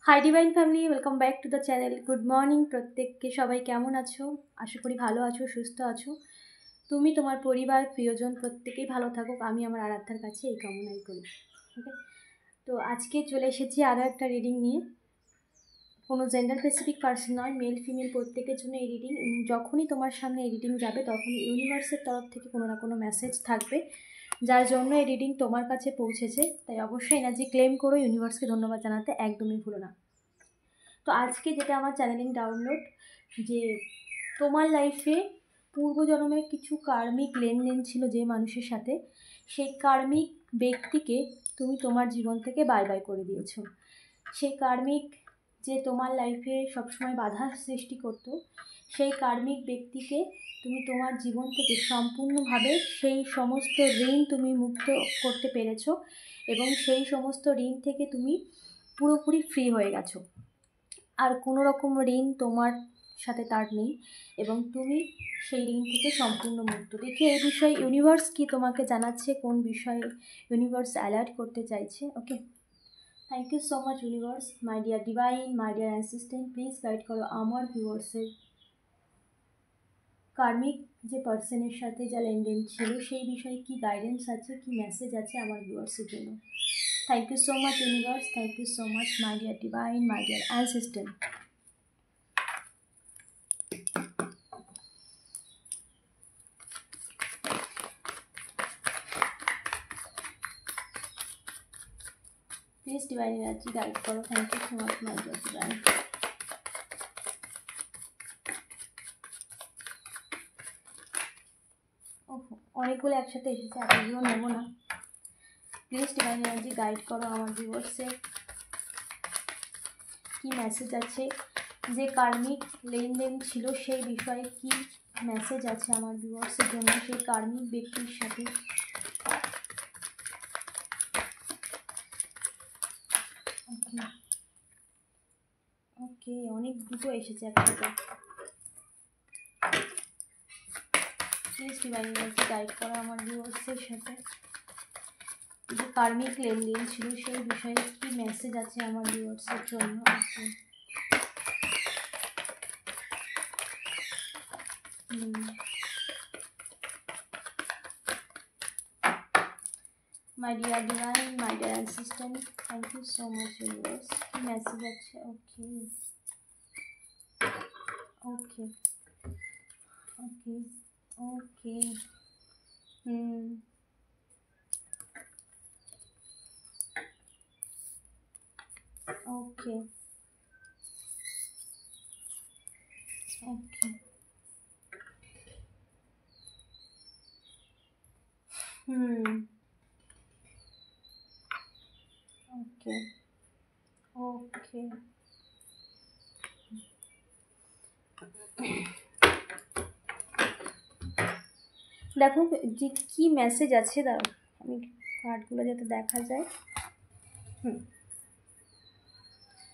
Hi divine family, welcome back to the channel. Good morning প্রত্যেককে। সবাই কেমন আছো? আশা করি ভালো আছো, সুস্থ আছো। তুমি, তোমার পরিবার, প্রিয়জন প্রত্যেকেই ভালো থাকুক, আমি আমার আরাধ্যার কাছে এই কামনাই করি। ওকে, তো আজকে চলে এসেছি আরও একটা রিডিং নিয়ে। কোনো জেন্ডার স্পেসিফিক পার্সন নয়, মেল ফিমেল প্রত্যেকের জন্য এই রিডিং। যখনই তোমার সামনে এই রিডিং যাবে তখনই ইউনিভার্সের তরফ থেকে কোনো না কোনো মেসেজ থাকবে, যার জন্য এই রিডিং তোমার কাছে পৌঁছেছে। তাই অবশ্যই এনার্জি ক্লেম করো, ইউনিভার্সকে ধন্যবাদ জানাতে একদমই ভুলো না। তো আজকে যেটা আমার চ্যানেলিং ডাউনলোড, যে তোমার লাইফে পূর্বজন্মের কিছু কার্মিক লেনদেন ছিল যে মানুষের সাথে, সেই কার্মিক ব্যক্তিকে তুমি তোমার জীবন থেকে বাই বাই করে দিয়েছো। সেই কার্মিক যে তোমার লাইফে সবসময় বাধার সৃষ্টি করতো, সেই কার্মিক ব্যক্তিকে তুমি তোমার জীবন থেকে সম্পূর্ণভাবে সেই সমস্ত ঋণ তুমি মুক্ত করতে পেরেছো এবং সেই সমস্ত ঋণ থেকে তুমি পুরোপুরি ফ্রি হয়ে গেছো। আর কোনো রকম ঋণ তোমার সাথে তার নেই এবং তুমি সেই ঋণ থেকে সম্পূর্ণ মুক্ত। দেখি এই বিষয়ে ইউনিভার্স কি তোমাকে জানাচ্ছে, কোন বিষয়ে ইউনিভার্স অ্যালার্ট করতে চাইছে। Okay, thank you so much universe. My dear divine, my dear assistant, please guide করো আমার ভিউয়ার্সের কার্মিক যে পার্সনের সাথে যা লেনদেন ছিল সেই বিষয়ে কি গাইডেন্স আছে, কি মেসেজ আছে আমার ভিউয়ার্সের জন্য। Thank you so much universe, thank you so much my dear divine, my dear assistant. Please divine energy guide করো। Thank you so much my dear divine. অনেকগুলো একসাথে এসেছে, এতগুলো নেব না। প্লিজ ডিভাইন এনার্জি গাইড করো আমার ভিউয়ার্সের কি মেসেজ আছে, যে কার্মিক লেনদেন ছিল সেই বিষয়ে কি মেসেজ আছে আমার ভিউয়ার্সের জন্য, সেই কার্মিক ব্যক্তির সাথে। ওকে, অনেক দুটো এসেছে একসাথে। প্লিজ ডিভাইন এনার্জি গাইড করো আমার ভিউয়ার্সের সাথে যে কার্মিক লেনদেন ছিল সেই বিষয়ে কি মেসেজ আছে আমার ভিউয়ার্সের জন্য। My dear divine, my dear assistant, thank you so much universe. কি মেসেজ আছে? ওকে ওকে ওকে ওকে ওকে ওকে ওকে ওকে দেখো যে কি মেসেজ আছে, দাঁড়াও আমি কার্ডগুলো যাতে দেখা যায়।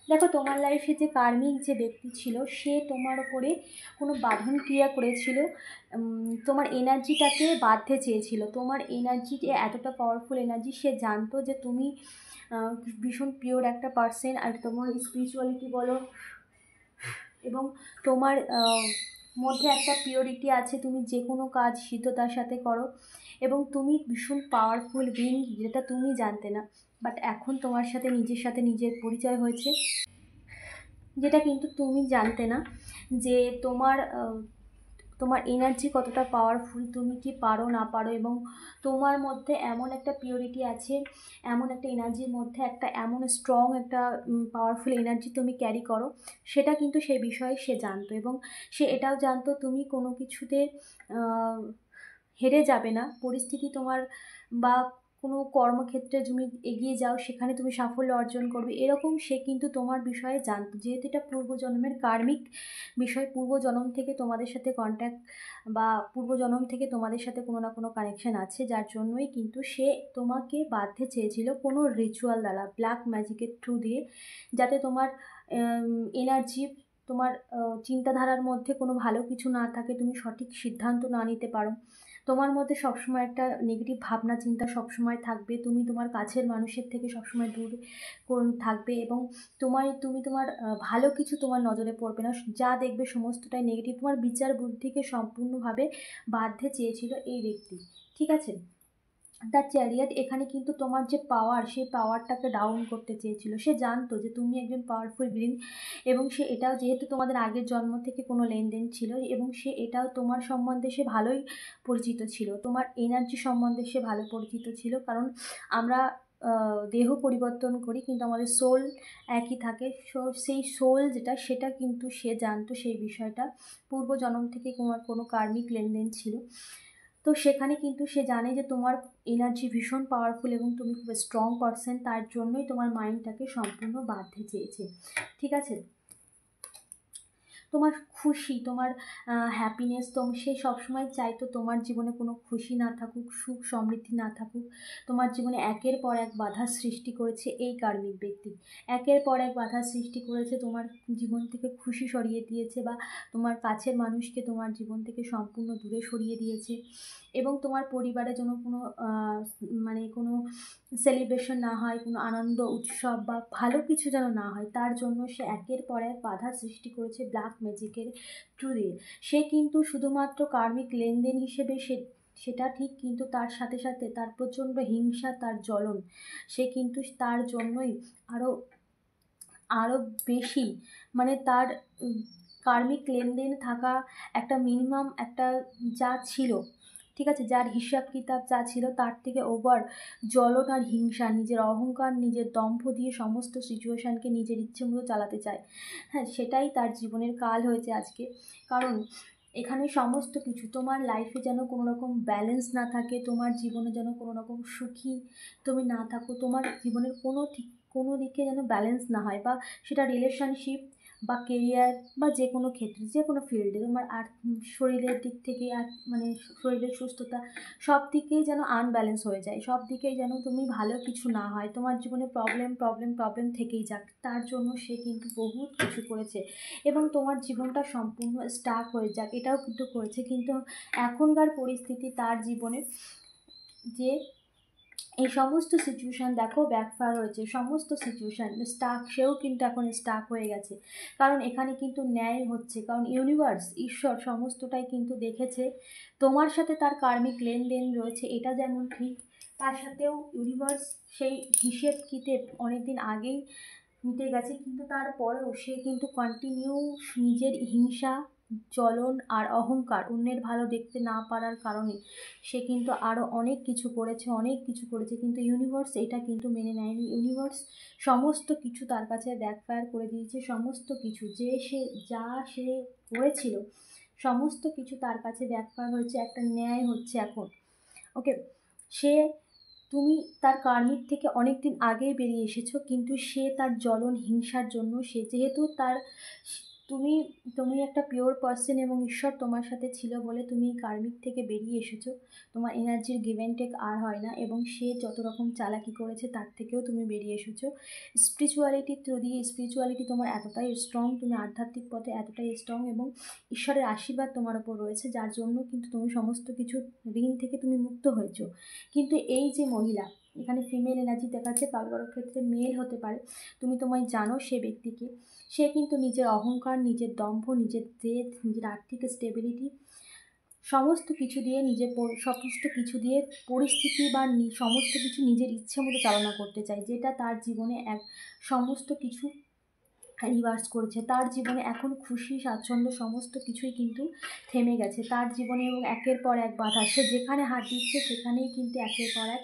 দেখো, তোমার লাইফে যে কার্মিক যে ব্যক্তি ছিল সে তোমার ওপরে কোনো বাঁধন ক্রিয়া করেছিল, তোমার এনার্জিটাকে বাঁধতে চেয়েছিল। তোমার এনার্জি যে এতটা পাওয়ারফুল এনার্জি, সে জানতো যে তুমি ভীষণ পিওর একটা পার্সন, আর তোমার স্পিরিচুয়ালিটি বলো এবং তোমার মধ্যে একটা পিওরিটি আছে, তুমি যে কোনো কাজ সিদ্ধতার সাথে করো এবং তুমি ভীষণ পাওয়ারফুল বিং, যেটা তুমি জানতে না, বাট এখন তোমার সাথে নিজের পরিচয় হয়েছে, যেটা কিন্তু তুমি জানতে না যে তোমার এনার্জি কতটা পাওয়ারফুল, তুমি কি পারো না পারো, এবং তোমার মধ্যে এমন একটা পিওরিটি আছে, এমন একটা এনার্জির মধ্যে একটা এমন স্ট্রং একটা পাওয়ারফুল এনার্জি তুমি ক্যারি করো, সেটা কিন্তু সেই বিষয়ে সে জানতো। এবং সে এটাও জানতো তুমি কোনো কিছুতে হেরে যাবে না। পরিস্থিতি তোমার বা কোনো কর্মক্ষেত্রে তুমি এগিয়ে যাও, সেখানে তুমি সাফল্য অর্জন করবে, এরকম সে কিন্তু তোমার বিষয়ে জানতো। যেহেতু এটা পূর্বজন্মের কার্মিক বিষয়, পূর্বজন্ম থেকে তোমাদের সাথে কন্ট্যাক্ট বা পূর্বজন্ম থেকে তোমাদের সাথে কোনো না কোনো কানেকশান আছে, যার জন্যই কিন্তু সে তোমাকে বাঁধতে চেয়েছিল কোনো রিচুয়াল দ্বারা, ব্ল্যাক ম্যাজিকের থ্রু দিয়ে, যাতে তোমার এনার্জি, তোমার চিন্তাধারার মধ্যে কোনো ভালো কিছু না থাকে, তুমি সঠিক সিদ্ধান্ত না নিতে পারো, তোমার মধ্যে সবসময় একটা নেগেটিভ ভাবনা চিন্তা সবসময় থাকবে, তুমি তোমার কাছের মানুষের থেকে সবসময় দূর থাকবে, এবং তুমি তোমার ভালো কিছু তোমার নজরে পড়বে না, যা দেখবে সমস্তটাই নেগেটিভ। তোমার বিচার বুদ্ধিকে সম্পূর্ণভাবে বাঁধতে চেয়েছিল এই ব্যক্তি, ঠিক আছে। দ্য চ্যারিয়ট এখানে কিন্তু তোমার যে পাওয়ার, সেই পাওয়ারটাকে ডাউন করতে চেয়েছিল। সে জানতো যে তুমি একজন পাওয়ারফুল বিং, এবং সে এটাও, যেহেতু তোমাদের আগের জন্ম থেকে কোনো লেনদেন ছিল, এবং সে এটাও তোমার সম্বন্ধে সে ভালোই পরিচিত ছিল, তোমার এনার্জি সম্বন্ধে সে ভালো পরিচিত ছিল। কারণ আমরা দেহ পরিবর্তন করি কিন্তু আমাদের সোল একই থাকে। সেই সোল যেটা, সেটা কিন্তু সে জানতো সেই বিষয়টা, পূর্বজন্ম থেকে কোনো কার্মিক লেনদেন ছিল। তো সেখানে কিন্তু সে জানে যে তোমার এনার্জি ভীষণ পাওয়ারফুল এবং তুমি খুব স্ট্রং পারসন, তার জন্যই তোমার মাইন্ডটাকে সম্পূর্ণ বাঁধতে চেয়েছে, ঠিক আছে। তোমার খুশি, তোমার হ্যাপিনেস, সে সবসময় চাইতো তোমার জীবনে কোনো খুশি না থাকুক, সুখ সমৃদ্ধি না থাকুক। তোমার জীবনে একের পর এক বাধার সৃষ্টি করেছে এই কার্মিক ব্যক্তি, একের পর এক বাধার সৃষ্টি করেছে, তোমার জীবন থেকে খুশি সরিয়ে দিয়েছে, বা তোমার কাছের মানুষকে তোমার জীবন থেকে সম্পূর্ণ দূরে সরিয়ে দিয়েছে, এবং তোমার পরিবারের জন্য কোনো মানে কোনো সেলিব্রেশন না হয়, কোনো আনন্দ উৎসব বা ভালো কিছু যেন না হয়, তার জন্য সে একের পর এক বাধা সৃষ্টি করেছে ব্ল্যাক ম্যাজিকের থ্রু দিয়ে। সে কিন্তু শুধুমাত্র কার্মিক লেনদেন হিসেবে সেটা ঠিক, কিন্তু তার সাথে সাথে তার প্রচণ্ড হিংসা, তার জ্বলন, সে কিন্তু তার জন্যই আরও আরও বেশি, মানে তার কার্মিক লেনদেন থাকা একটা মিনিমাম একটা যা ছিল, ঠিক আছে, যার হিসাব কিতাব যা ছিল তার থেকে ওভার জ্বলন আর হিংসা, নিজের অহংকার, নিজের দম্ভ দিয়ে সমস্ত সিচুয়েশানকে নিজের ইচ্ছে মতো চালাতে চায়। হ্যাঁ, সেটাই তার জীবনের কাল হয়েছে আজকে। কারণ এখানে সমস্ত কিছু, তোমার লাইফে যেন কোনো রকম ব্যালেন্স না থাকে, তোমার জীবনে যেন কোনো রকম সুখী তুমি না থাকো, তোমার জীবনের কোনো দিকে যেন ব্যালেন্স না হয়, বা সেটা রিলেশনশিপ বা কেরিয়ার বা যে কোনো ক্ষেত্রে, যে কোনো ফিল্ডে, তোমার আর শরীরের দিক থেকে, আর মানে শরীরের সুস্থতা, সব দিকেই যেন আনব্যালেন্স হয়ে যায়, সব দিকেই যেন তুমি ভালো কিছু না হয়, তোমার জীবনে প্রবলেম প্রবলেম প্রবলেম থেকেই যাক। তার জন্য সে কিন্তু বহুত কিছু করেছে, এবং তোমার জীবনটা সম্পূর্ণ স্টাক হয়ে যাক এটাও কিন্তু করেছে। কিন্তু এখনকার পরিস্থিতি তার জীবনে, যে এই সমস্ত সিচুয়েশান দেখো ব্যাকফায়ার হয়েছে, সমস্ত সিচুয়েশান স্টাক, সেও কিন্তু এখন স্টাক হয়ে গেছে। কারণ এখানে কিন্তু ন্যায় হচ্ছে, কারণ ইউনিভার্স, ঈশ্বর সমস্তটাই কিন্তু দেখেছে তোমার সাথে তার কার্মিক লেনদেন রয়েছে, এটা যেমন ঠিক, তার সাথেও ইউনিভার্স সেই হিসেব কিতেব অনেকদিন আগেই মিটে গেছে, কিন্তু তারপরেও সে কিন্তু কন্টিনিউ নিজের হিংসা, জ্বলন আর অহংকার, অন্যের ভালো দেখতে না পারার কারণে সে কিন্তু আরও অনেক কিছু করেছে, কিন্তু ইউনিভার্স এটা কিন্তু মেনে নেয়নি। ইউনিভার্স সমস্ত কিছু তার কাছে ব্যাকফায়ার করে দিয়েছে, সমস্ত কিছু যা সে করেছিল সমস্ত কিছু তার কাছে ব্যাকফায়ার হয়েছে, একটা ন্যায় হচ্ছে এখন, ওকে। সে, তুমি তার কার্মিক থেকে অনেক দিন আগেই বেরিয়ে এসেছো, কিন্তু সে তার জ্বলন হিংসার জন্য, সে যেহেতু তার, তুমি তুমি একটা পিওর পার্সন এবং ঈশ্বর তোমার সাথে ছিল বলে তুমি কার্মিক থেকে বেরিয়ে এসেছো, তোমার এনার্জির গিভ অ্যান্ড টেক আর হয় না, এবং সে যত রকম চালাকি করেছে তার থেকেও তুমি বেরিয়ে এসেছো স্পিরিচুয়ালিটির থ্রু দিয়ে। স্পিরিচুয়ালিটি তোমার এতটাই স্ট্রং, তুমি আধ্যাত্মিক পথে এতটাই স্ট্রং, এবং ঈশ্বরের আশীর্বাদ তোমার ওপর রয়েছে, যার জন্য কিন্তু তুমি সমস্ত কিছু ঋণ থেকে তুমি মুক্ত হয়েছো। কিন্তু এই যে মহিলা, এখানে ফিমেল এনার্জি দেখাচ্ছে, কারো কারো ক্ষেত্রে মেল হতে পারে, তুমি তোমায় জানো সে ব্যক্তিকে, সে কিন্তু নিজের অহংকার, নিজের দম্ভ, নিজের জেদ, নিজের আর্থিক স্টেবিলিটি সমস্ত কিছু দিয়ে, সমস্ত কিছু দিয়ে পরিস্থিতি বা সমস্ত কিছু নিজের ইচ্ছে মতো চালনা করতে চায়, যেটা তার জীবনে সমস্ত কিছু রিভার্স করেছে। তার জীবনে এখন খুশি স্বাচ্ছন্দ্য সমস্ত কিছুই কিন্তু থেমে গেছে তার জীবনে, এবং একের পর এক বাধা, সে যেখানে হাত দিচ্ছে সেখানেই কিন্তু একের পর এক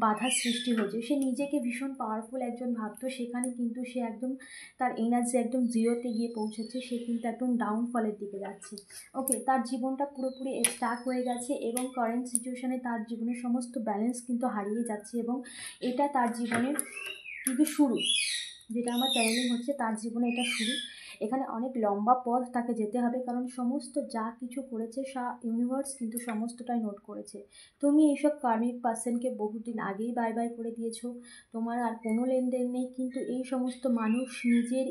বাধার সৃষ্টি হয়েছে। সে নিজেকে ভীষণ পাওয়ারফুল একজন ভাবতো, সেখানে কিন্তু সে একদম তার এনার্জি একদম জিরোতে গিয়ে পৌঁছেছে, সে কিন্তু একদম ডাউনফলের দিকে যাচ্ছে, ওকে। তার জীবনটা পুরোপুরি স্টাক হয়ে গেছে, এবং কারেন্ট সিচুয়েশানে তার জীবনের সমস্ত ব্যালেন্স কিন্তু হারিয়ে যাচ্ছে, এবং এটা তার জীবনের কিন্তু শুরু, যেটা আমার চ্যানেলিং হচ্ছে তার জীবনে এটা শুরু। এখানে অনেক লম্বা পথ তাকে যেতে হবে, কারণ সমস্ত যা কিছু করেছে ইউনিভার্স কিন্তু সমস্তটাই নোট করেছে। তুমি এইসব কার্মিক পার্সনকে বহুদিন আগেই বাই বাই করে দিয়েছো, তোমার আর কোনো লেনদেন নেই, কিন্তু এই সমস্ত মানুষ নিজের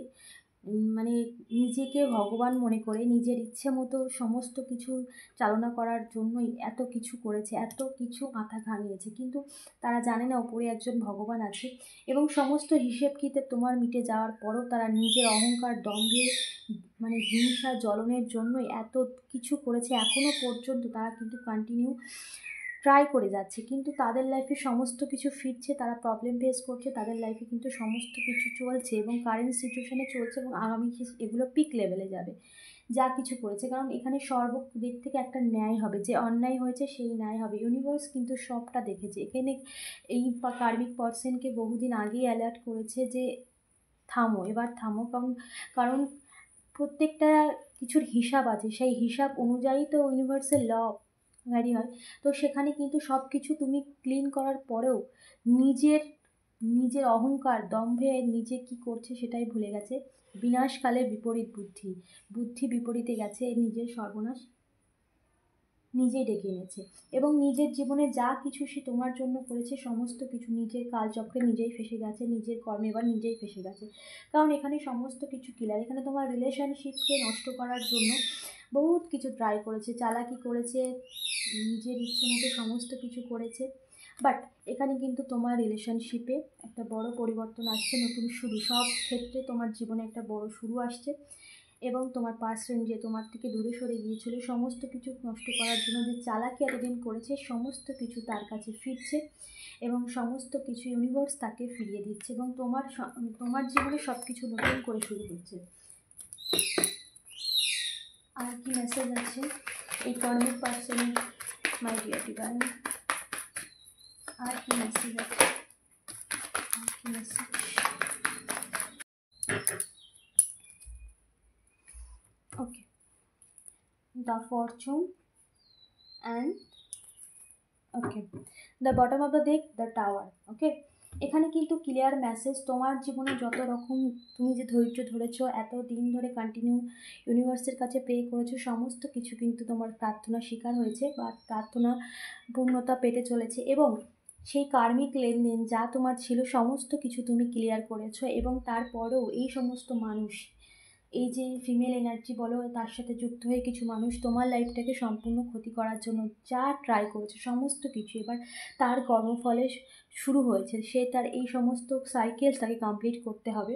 মানে নিজেকে ভগবান মনে করে নিজের ইচ্ছে মতো সমস্ত কিছু চালনা করার জন্যই এত কিছু করেছে, এত কিছু মাথা ঘামিয়েছে, কিন্তু তারা জানে না ওপরে একজন ভগবান আছে। এবং সমস্ত হিসেব কিতাব তোমার মিটে যাওয়ার পরও তারা নিজের অহংকার, দম্ভে, মানে হিংসা জ্বলনের জন্যই এত কিছু করেছে। এখনও পর্যন্ত তারা কিন্তু কন্টিনিউ ট্রাই করে যাচ্ছে, কিন্তু তাদের লাইফে সমস্ত কিছু ফিরছে, তারা প্রবলেম ফেস করছে, তাদের লাইফে কিন্তু সমস্ত কিছু চলছে এবং কারেন্ট সিচুয়েশানে চলছে, এবং আগামী এগুলো পিক লেভেলে যাবে যা কিছু করেছে। কারণ এখানে সর্বদিক থেকে একটা ন্যায় হবে, যে অন্যায় হয়েছে সেই ন্যায় হবে। ইউনিভার্স কিন্তু সবটা দেখেছে। এখানে এই কার্মিক পার্সনকে বহুদিন আগেই অ্যালার্ট করেছে যে থামো, এবার থামো। কারণ কারণ প্রত্যেকটা কিছুর হিসাব আছে, সেই হিসাব অনুযায়ী তো ইউনিভার্সের ল ভ্যারি হয়। তো সেখানে কিন্তু সব কিছু তুমি ক্লিন করার পরেও নিজের নিজের অহংকার, দম্ভে নিজে কি করছে সেটাই ভুলে গেছে। বিনাশকালে বিপরীত বুদ্ধি, বুদ্ধি বিপরীতে গেছে, নিজের সর্বনাশ নিজেই ডেকে এনেছে। এবং নিজের জীবনে যা কিছু সে তোমার জন্য করেছে সমস্ত কিছু নিজের কালচক্রে নিজেই ফেসে গেছে, নিজের কর্মে এবার নিজেই ফেসে গেছে। কারণ এখানে সমস্ত কিছু ক্লিয়ার। এখানে তোমার রিলেশনশিপকে নষ্ট করার জন্য বহুত কিছু ট্রাই করেছে, চালাকি করেছে, নিজের ইচ্ছে মতো সমস্ত কিছু করেছে। বাট এখানে কিন্তু তোমার রিলেশনশিপে একটা বড় পরিবর্তন আসছে, নতুন শুরু। সব ক্ষেত্রে তোমার জীবনে একটা বড় শুরু আসছে। এবং তোমার পার্সন যে তোমার থেকে দূরে সরে গিয়েছিল, সমস্ত কিছু নষ্ট করার জন্য যে চালাকি এতদিন করেছে, সমস্ত কিছু তার কাছে ফিরছে এবং সমস্ত কিছু ইউনিভার্স তাকে ফিরিয়ে দিচ্ছে, এবং তোমার জীবনে সব কিছু নতুন করে শুরু হচ্ছে। আর কি মেসেজ আছে এই কর্মিক পার্সনের, মাই ডিয়ার ডিভাইন? আর কি মেসেজ আছে, আর কি message? Okay, the fortune and okay, the bottom of the deck, the tower. Okay, এখানে কিন্তু ক্লিয়ার মেসেজ, তোমার জীবনে যত রকম তুমি যে ধৈর্য ধরেছো, এত দিন ধরে কন্টিনিউ ইউনিভার্সের কাছে প্রে করেছো, সমস্ত কিছু কিন্তু তোমার প্রার্থনা স্বীকার হয়েছে বা প্রার্থনা পূর্ণতা পেতে চলেছে। এবং সেই কার্মিক লেনদেন যা তোমার ছিল সমস্ত কিছু তুমি ক্লিয়ার করেছো। এবং তারপরেও এই সমস্ত মানুষ, এই যে ফিমেল এনার্জি বলো, তার সাথে যুক্ত হয়ে কিছু মানুষ তোমার লাইফটাকে সম্পূর্ণ ক্ষতি করার জন্য যা ট্রাই করেছে সমস্ত কিছু এবার তার কর্মফলে শুরু হয়েছে। সে তার এই সমস্ত সাইকেল তাকে কমপ্লিট করতে হবে।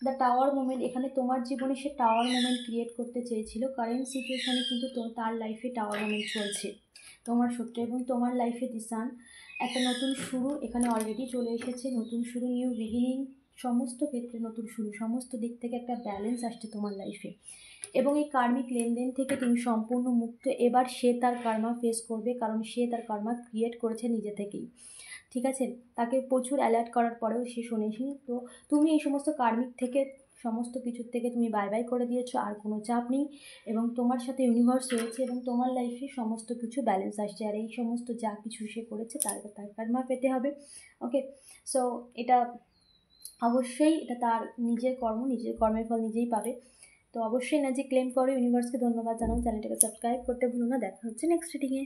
দ্য টাওয়ার মোমেন্ট, এখানে তোমার জীবনে সে টাওয়ার মোমেন্ট ক্রিয়েট করতে চেয়েছিল। কারেন্ট সিচুয়েশানে কিন্তু তার লাইফে টাওয়ার মোমেন্ট চলছে তোমার সূত্রে, এবং তোমার লাইফে দি সান, একটা নতুন শুরু এখানে অলরেডি চলে এসেছে। নতুন শুরু, নিউ বিগিনিং, সমস্ত ক্ষেত্রে নতুন শুরু, সমস্ত দিক থেকে একটা ব্যালেন্স আসছে তোমার লাইফে। এবং এই কার্মিক লেনদেন থেকে তুমি সম্পূর্ণ মুক্ত। এবার সে তার কর্মা ফেস করবে, কারণ সে তার কর্মা ক্রিয়েট করেছে নিজে থেকেই। ঠিক আছে, তাকে প্রচুর অ্যালার্ট করার পরেও সে শোনেনি। তো তুমি এই সমস্ত কার্মিক থেকে, সমস্ত কিছুর থেকে তুমি বাই বাই করে দিয়েছো, আর কোনো চাপ নেই। এবং তোমার সাথে ইউনিভার্স রয়েছে এবং তোমার লাইফে সমস্ত কিছু ব্যালেন্স আসছে। আর এই সমস্ত যা কিছু সে করেছে তার কর্মা পেতে হবে। ওকে, সো এটা অবশ্যই এটা তার নিজের কর্ম, নিজের কর্মের ফল নিজেই পাবে। তো অবশ্যই এনার্জি ক্লেম করো, ইউনিভার্সকে ধন্যবাদ জানাও, চ্যানেলটাকে সাবস্ক্রাইব করতে ভুলো না। দেখা হচ্ছে নেক্সট রিডিংয়ে।